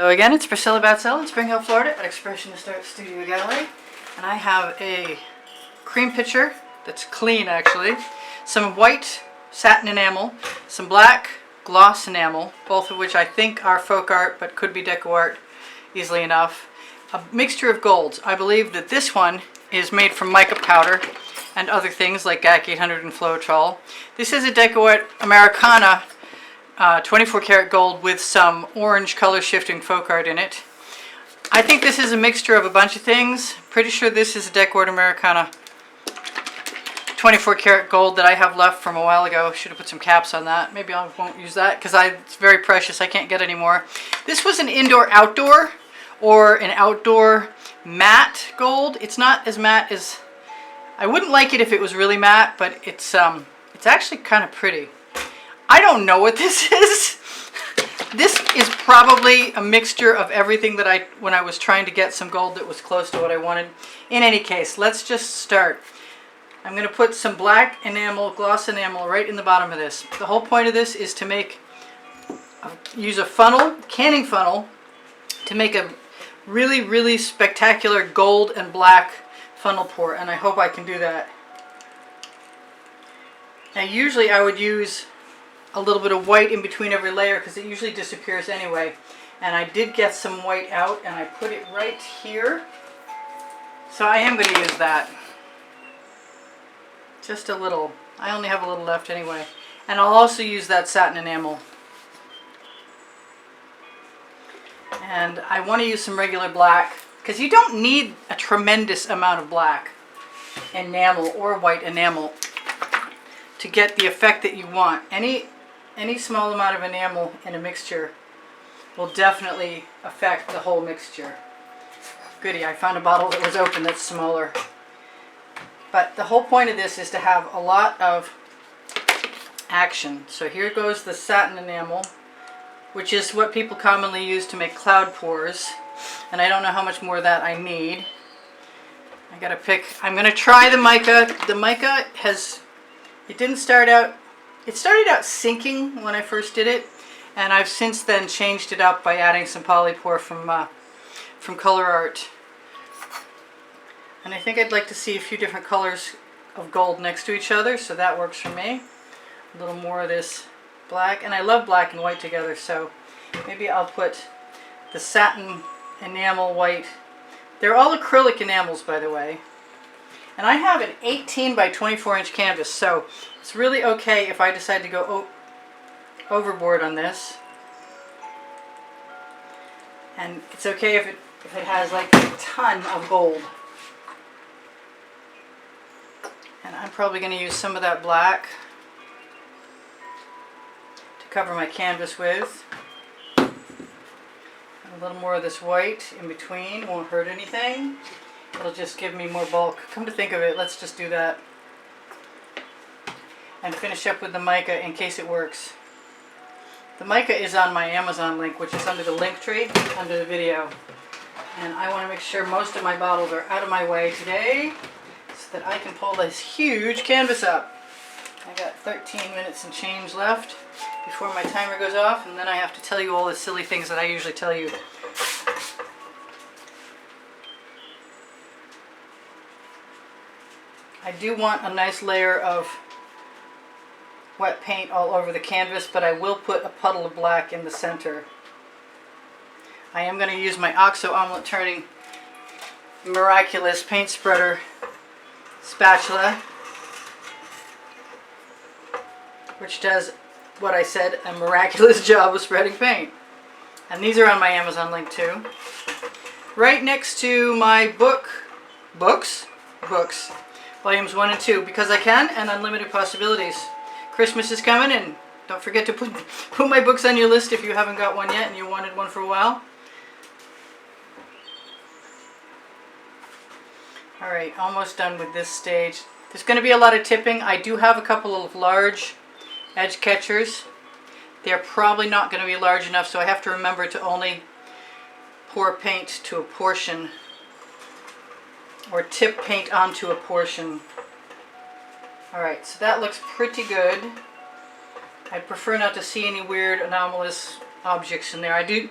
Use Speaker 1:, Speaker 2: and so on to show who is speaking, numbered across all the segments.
Speaker 1: So again, it's Priscilla Batzell in Spring Hill, Florida at Expressionist Art Studio Gallery. And I have a cream pitcher that's clean actually, some white satin enamel, some black gloss enamel, both of which I think are folk art but could be deco art easily enough, a mixture of golds. I believe that this one is made from mica powder and other things like GAC 800 and Floetrol. This is a deco art Americana 24 karat gold with some orange color shifting folk art in it. I think this is a mixture of a bunch of things. Pretty sure this is a deco art Americana 24 karat gold that I have left from a while ago. Should have put some caps on that. Maybe I won't use that because it's very precious. I can't get any more. This was an indoor-outdoor or an outdoor matte gold. It's not as matte as... I wouldn't like it if it was really matte, but it's actually kind of pretty. I don't know what this is. This is probably a mixture of everything that when I was trying to get some gold that was close to what I wanted. In any case, let's just start. I'm going to put some black enamel, gloss enamel right in the bottom of this. The whole point of this is to use a funnel, canning funnel, to make a really, really spectacular gold and black funnel pour, and I hope I can do that. Now usually I would use a little bit of white in between every layer because it usually disappears anyway. And I did get some white out and I put it right here. So I am going to use that. Just a little. I only have a little left anyway. And I'll also use that satin enamel. And I want to use some regular black because you don't need a tremendous amount of black enamel or white enamel to get the effect that you want. Any small amount of enamel in a mixture will definitely affect the whole mixture. Goody, I found a bottle that was open that's smaller. But the whole point of this is to have a lot of action. So here goes the satin enamel, which is what people commonly use to make cloud pours. And I don't know how much more of that I need. I gotta pick, I'm gonna try the mica. The mica it started out sinking when I first did it, and I've since then changed it up by adding some polypore from Color Art. And I think I'd like to see a few different colors of gold next to each other, so that works for me. A little more of this black, and I love black and white together, so maybe I'll put the satin enamel white. They're all acrylic enamels, by the way. And I have an 18 by 24 inch canvas, so it's really okay if I decide to go overboard on this. And it's okay if it has like a ton of gold. And I'm probably going to use some of that black to cover my canvas with. And a little more of this white in between, won't hurt anything. It'll just give me more bulk. Come to think of it, let's just do that. And finish up with the mica in case it works. The mica is on my Amazon link, which is under the link tree, under the video. And I want to make sure most of my bottles are out of my way today so that I can pull this huge canvas up. I got 13 minutes and change left before my timer goes off, and then I have to tell you all the silly things that I usually tell you. I do want a nice layer of wet paint all over the canvas, but I will put a puddle of black in the center. I am going to use my OXO omelet turning miraculous paint spreader spatula, which does what I said, a miraculous job of spreading paint. And these are on my Amazon link too. Right next to my books, volumes 1 and 2, Because I Can and Unlimited Possibilities. Christmas is coming, and don't forget to put my books on your list if you haven't got one yet and you wanted one for a while. Alright, almost done with this stage. There's going to be a lot of tipping. I do have a couple of large edge catchers. They're probably not going to be large enough, so I have to remember to only pour paint to a portion, or tip paint onto a portion. Alright, so that looks pretty good. I prefer not to see any weird anomalous objects in there. I do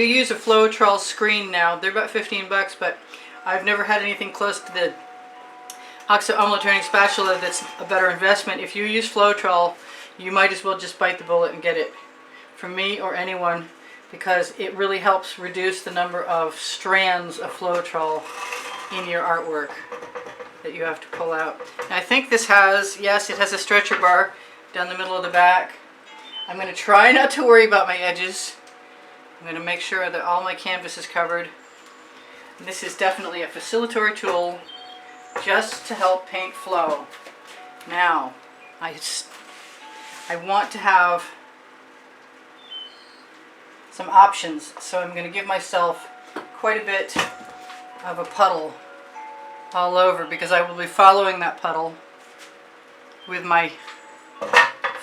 Speaker 1: use a Floetrol screen now. They're about 15 bucks, but I've never had anything close to the oxo omelet turning spatula that's a better investment. If you use Floetrol, you might as well just bite the bullet and get it from me or anyone, because it really helps reduce the number of strands of Floetrol in your artwork that you have to pull out. And I think this has, yes, it has a stretcher bar down the middle of the back. I'm going to try not to worry about my edges. I'm going to make sure that all my canvas is covered. And this is definitely a facilitatory tool just to help paint flow. Now, I want to have some options, so I'm going to give myself quite a bit of a puddle all over, because I will be following that puddle with my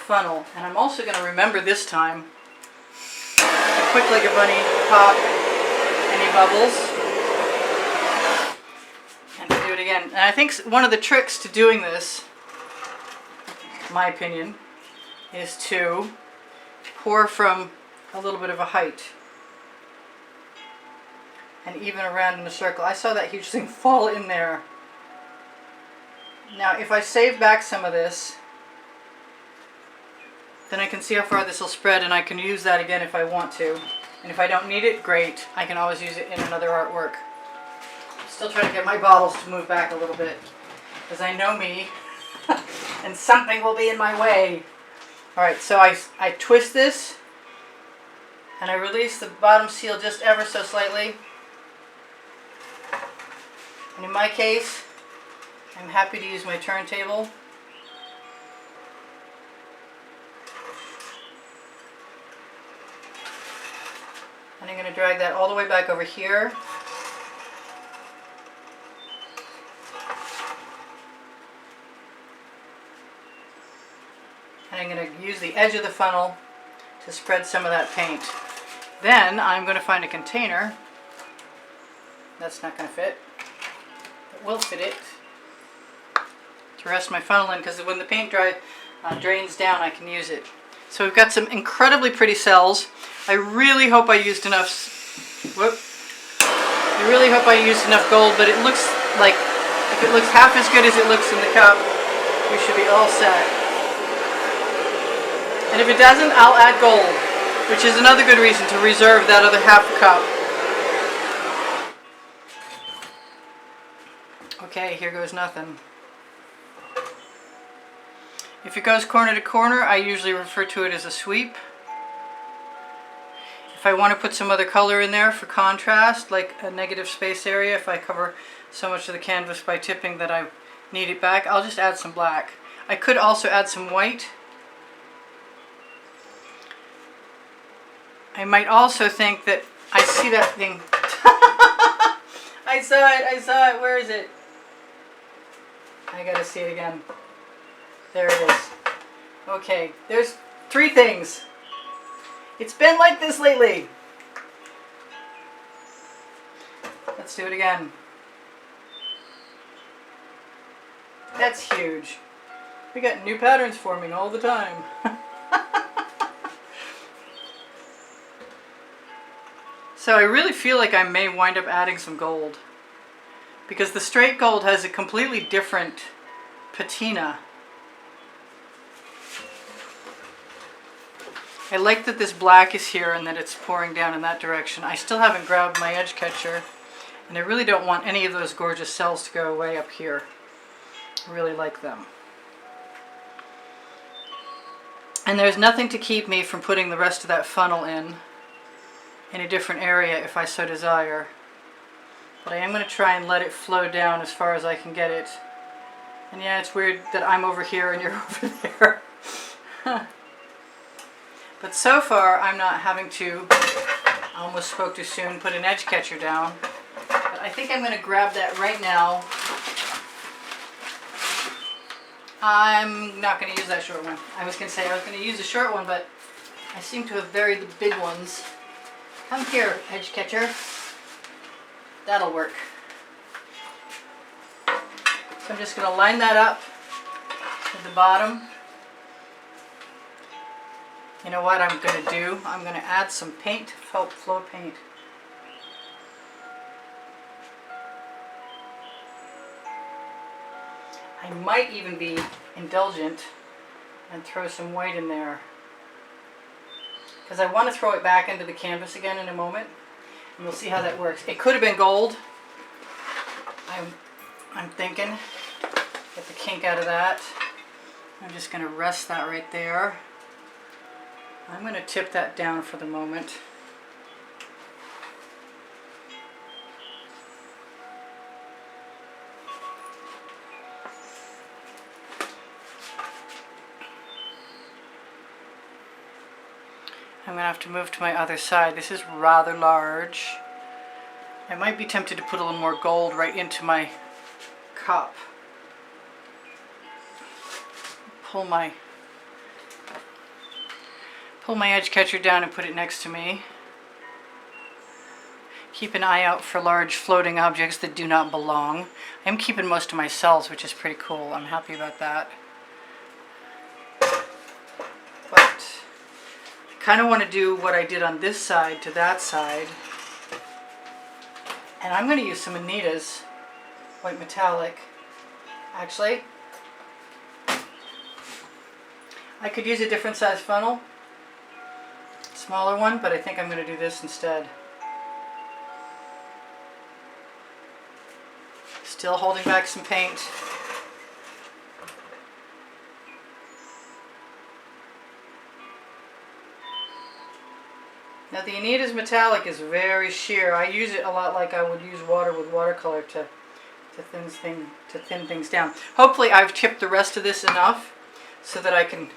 Speaker 1: funnel. And I'm also going to remember this time to quick like a bunny pop any bubbles and to do it again. And I think one of the tricks to doing this, in my opinion, is to pour from a little bit of a height and even around in a circle. I saw that huge thing fall in there. Now if I save back some of this, then I can see how far this will spread, and I can use that again if I want to. And if I don't need it, great. I can always use it in another artwork. Still trying to get my bottles to move back a little bit, because I know me and something will be in my way. Alright, so I twist this and I release the bottom seal just ever so slightly. And in my case, I'm happy to use my turntable. And I'm going to drag that all the way back over here. And I'm going to use the edge of the funnel to spread some of that paint. Then I'm going to find a container. That's not going to fit. It will fit it. To rest my funnel in, because when the paint drains down, I can use it. So we've got some incredibly pretty cells. I really hope I used enough. I really hope I used enough gold, but it looks like if it looks half as good as it looks in the cup, we should be all set. And if it doesn't, I'll add gold, which is another good reason to reserve that other half cup. Okay, here goes nothing. If it goes corner to corner, I usually refer to it as a sweep. If I want to put some other color in there for contrast, like a negative space area, if I cover so much of the canvas by tipping that I need it back, I'll just add some black. I could also add some white. I might also think that I see that thing. I saw it, where is it? I gotta see it again. There it is. Okay, there's 3 things. It's been like this lately. Let's do it again. That's huge. We got new patterns forming all the time. So I really feel like I may wind up adding some gold, because the straight gold has a completely different patina. I like that this black is here and that it's pouring down in that direction. I still haven't grabbed my edge catcher, and I really don't want any of those gorgeous cells to go away up here. I really like them. And there's nothing to keep me from putting the rest of that funnel in a different area if I so desire. But I am going to try and let it flow down as far as I can get it. And yeah, it's weird that I'm over here and you're over there. But so far, I'm not having to, I almost spoke too soon, put an edge catcher down. But I think I'm going to grab that right now. I'm not going to use that short one. I was going to say I was going to use a short one, but I seem to have buried the big ones. Come here, edge catcher. That'll work. So I'm just going to line that up at the bottom. You know what I'm going to do? I'm going to add some paint, flow paint. I might even be indulgent and throw some white in there, because I want to throw it back into the canvas again in a moment, and we'll see how that works. It could have been gold. I'm thinking, get the kink out of that. I'm just going to rest that right there. I'm going to tip that down for the moment. I'm going to have to move to my other side. This is rather large. I might be tempted to put a little more gold right into my cup. Pull my edge catcher down and put it next to me. Keep an eye out for large floating objects that do not belong. I'm keeping most of my cells, which is pretty cool. I'm happy about that. But I kind of want to do what I did on this side to that side. And I'm going to use some Anita's white metallic. Actually, I could use a different size funnel, smaller one, but I think I'm going to do this instead. Still holding back some paint. Now the Anita's metallic is very sheer. I use it a lot like I would use water with watercolor to thin things down. Hopefully I've tipped the rest of this enough so that I can,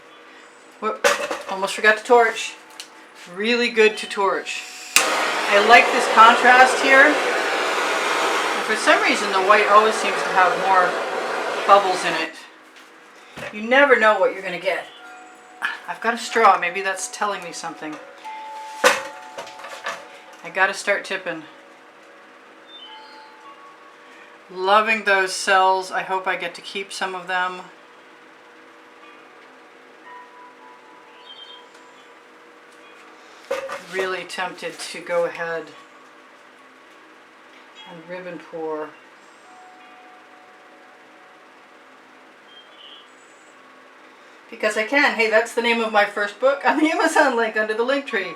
Speaker 1: whoop, almost forgot to torch. Really good to torch. I like this contrast here. And for some reason the white always seems to have more bubbles in it. You never know what you're going to get. I've got a straw. Maybe that's telling me something. I got to start tipping. Loving those cells. I hope I get to keep some of them. Really tempted to go ahead and ribbon pour. Because I can. Hey, that's the name of my first book on the Amazon link under the link tree.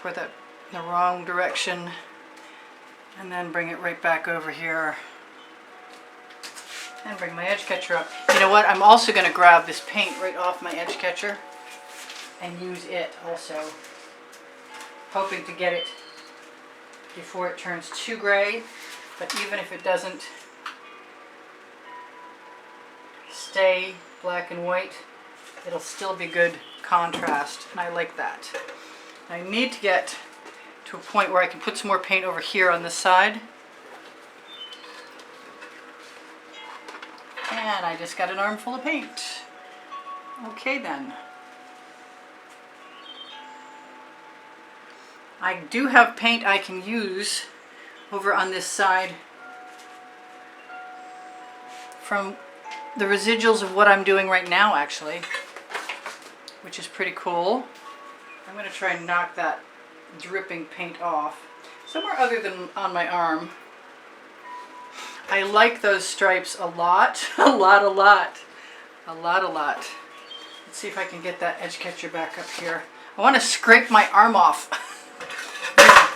Speaker 1: Pour that in the wrong direction and then bring it right back over here and bring my edge catcher up. You know what? I'm also going to grab this paint right off my edge catcher and use it also, hoping to get it before it turns too gray, but even if it doesn't stay black and white, it'll still be good contrast, and I like that. I need to get to a point where I can put some more paint over here on this side. And I just got an armful of paint. Okay then. I do have paint I can use over on this side from the residuals of what I'm doing right now, actually, which is pretty cool. I'm going to try and knock that dripping paint off somewhere other than on my arm. I like those stripes a lot. a lot. Let's see if I can get that edge catcher back up here. I want to scrape my arm off.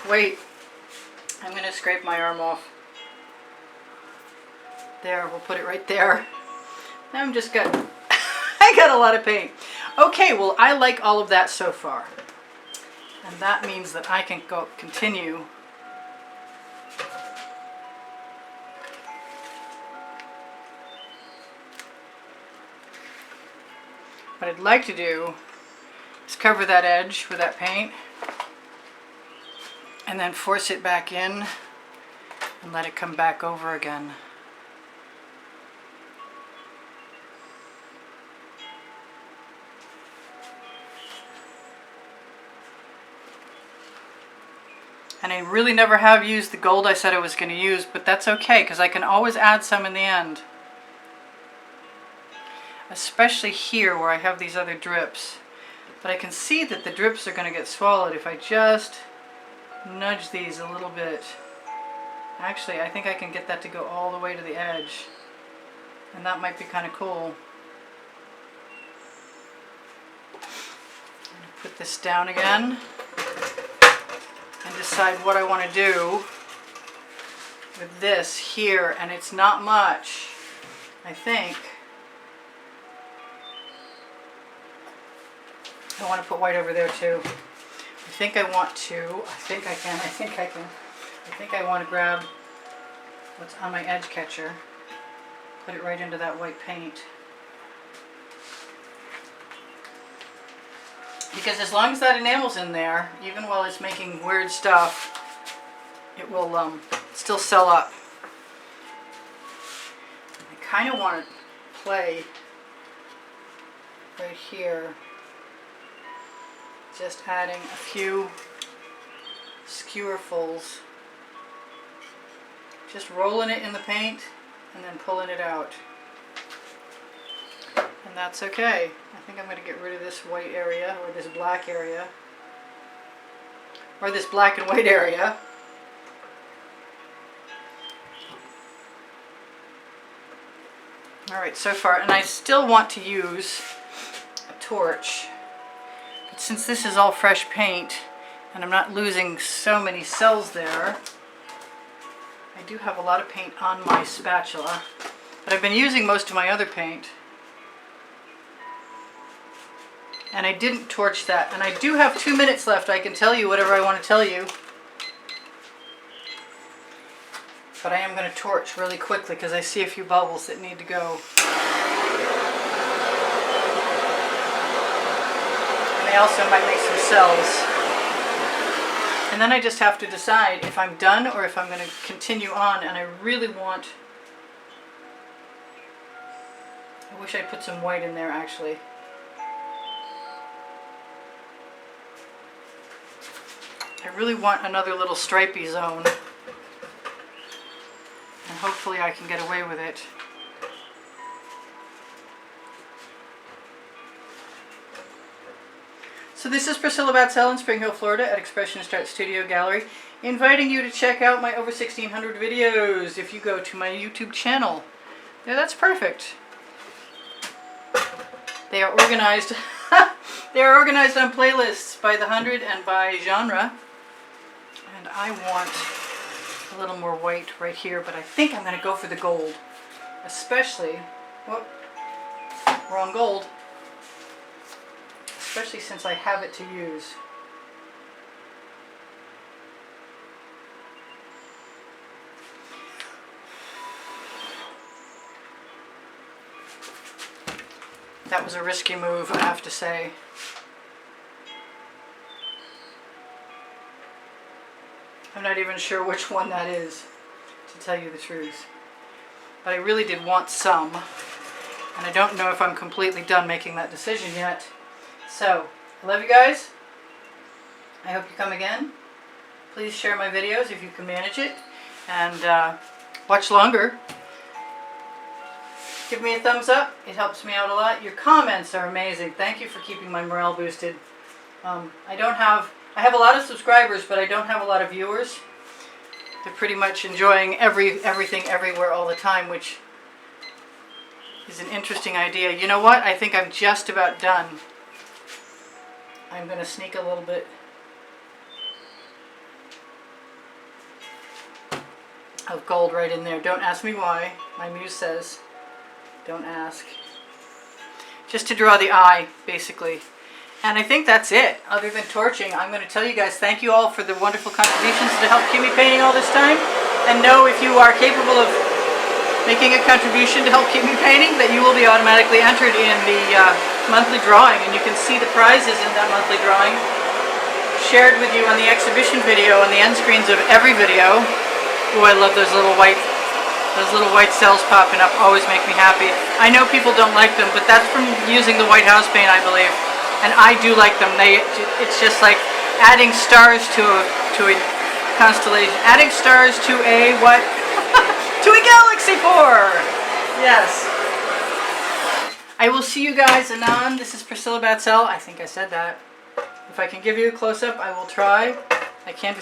Speaker 1: Wait, I'm going to scrape my arm off. There, we'll put it right there. Now I'm just got, I got a lot of paint. Okay, well I like all of that so far. And that means that I can go continue what I'd like to do is cover that edge with that paint and then force it back in and let it come back over again. And I really never have used the gold I said I was going to use, but that's okay because I can always add some in the end. especially here where I have these other drips. But I can see that the drips are going to get swallowed if I just nudge these a little bit. Actually, I think I can get that to go all the way to the edge. And that might be kind of cool. I'm going to put this down again and decide what I want to do with this here. And it's not much, I think. I want to put white over there too. I think I want to. I think I can. I think I can. I think I want to grab what's on my edge catcher, put it right into that white paint. Because as long as that enamel's in there, even while it's making weird stuff, it will still sell up. I kind of want to play right here, just adding a few skewerfuls. Just rolling it in the paint and then pulling it out. And that's okay. I think I'm going to get rid of this white area, or this black area, or this black and white area. Alright, so far, and I still want to use a torch. But since this is all fresh paint, and I'm not losing so many cells there, I do have a lot of paint on my spatula, but I've been using most of my other paint. And I didn't torch that. And I do have 2 minutes left. I can tell you whatever I want to tell you. But I am going to torch really quickly because I see a few bubbles that need to go. And they also might make some cells. And then I just have to decide if I'm done or if I'm going to continue on. And I really want... I wish I put some white in there actually. I really want another little stripy zone. And hopefully I can get away with it. So this is Priscilla Batzell in Spring Hill, Florida at Expressionist Art Studio Gallery, inviting you to check out my over 1,600 videos if you go to my YouTube channel. Yeah, that's perfect. They are organized. They are organized on playlists by the 100 and by genre. And I want a little more white right here, but I think I'm going to go for the gold. Especially, whoop, wrong gold. Especially since I have it to use. That was a risky move, I have to say. I'm not even sure which one that is, to tell you the truth. But I really did want some, and I don't know if I'm completely done making that decision yet. So, I love you guys. I hope you come again. Please share my videos if you can manage it, and watch longer. Give me a thumbs up. It helps me out a lot. Your comments are amazing. Thank you for keeping my morale boosted. I have a lot of subscribers, but I don't have a lot of viewers. They're pretty much enjoying everything everywhere all the time, which is an interesting idea. You know what? I think I'm just about done. I'm going to sneak a little bit of gold right in there. Don't ask me why. My muse says, don't ask. Just to draw the eye, basically. And I think that's it. Other than torching, I'm going to tell you guys thank you all for the wonderful contributions to help keep me painting all this time. And know if you are capable of making a contribution to help keep me painting, that you will be automatically entered in the monthly drawing. And you can see the prizes in that monthly drawing shared with you on the exhibition video on the end screens of every video. Oh, I love those little white cells popping up. Always make me happy. I know people don't like them, but that's from using the white house paint, I believe. And I do like them. It's just like adding stars to a constellation. Adding stars to a what? To a galaxy core! Yes. I will see you guys anon. This is Priscilla Batzell. I think I said that. If I can give you a close-up, I will try. I can't